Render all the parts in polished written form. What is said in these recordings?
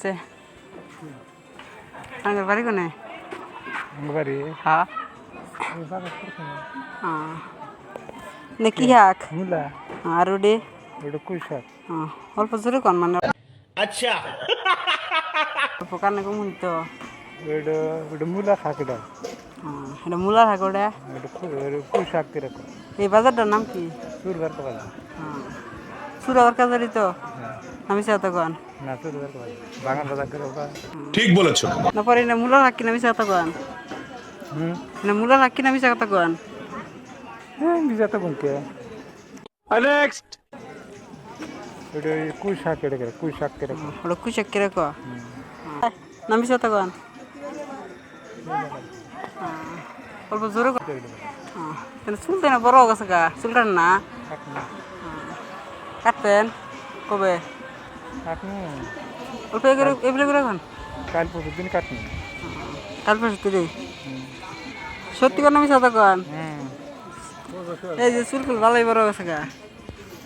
যে আঙ্গুর বাড়ি কোনে বাড়ি হ্যাঁ নে কি শাক মূলা আর ওডে ওটা কুই শাক অল্প জোরে কন মানে अच्छा অল্প কানে কমুন তো ওটা ওটা মূলা শাক এটা এটা মূলা শাক ওটা ওটা কুই শাক কিরকম এই বাজারটার নাম কি চুরবার কবালা সুরাবার কাজারি তো আমি চাতা কন না চুরবার কবালা বাগান বাজার করে ठीक बोलेছো না পরে না মূলা শাক কিনা আমি চাতা কন না মূলা শাক কিনা আমি চাতা কন বিজাতে বলতে नेक्स्ट ওটা কুই শাক এটা কুই শাক কিরকম ওটা কুশাক কিরা ক নামি চাতা কন অল্প জোরে কন চুলতে না বড় গেছে গা চুলটার না কাটতেন কবে কাটনি অল্প এগুলো করে এখন কাল পরশু দিন কাটনি কাল পরশু রে সত্যি করে নামি চাতা কন এই যে চুলকুল ভালোই বড় গেছে গা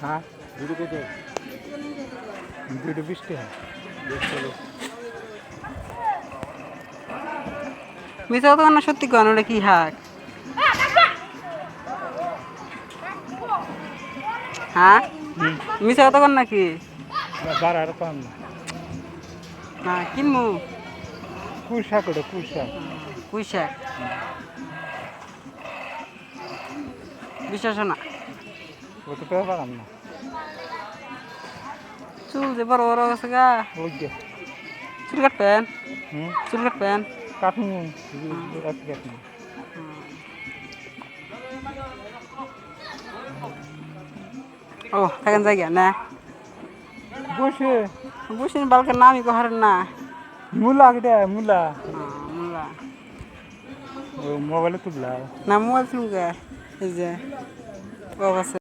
হ্যাঁ দুটো কত দুটো 20 টাকা মিশা তো না সত্যি কন ওটা কি হাক হ্যাঁ মিশা কথা কন নাকি বার আর পাম না কিনমু কুই শাক ওটা কুই শাক পুঁইশাক বিশ্বাস না ওটা তো বাগান না চুল যে বড় বড় গেছে গা ওই যে চুল কাটবেন হুম চুল কাটবেন কাটনি এক কাটনি ও থাকেন জায়গা না বসে বুঝছেন বালকের নামই কহারেন না মূলা কেটে মূলা মুলা ও মোবাইলে তুললা না মোবাইল শুনবে এই যে ও আছে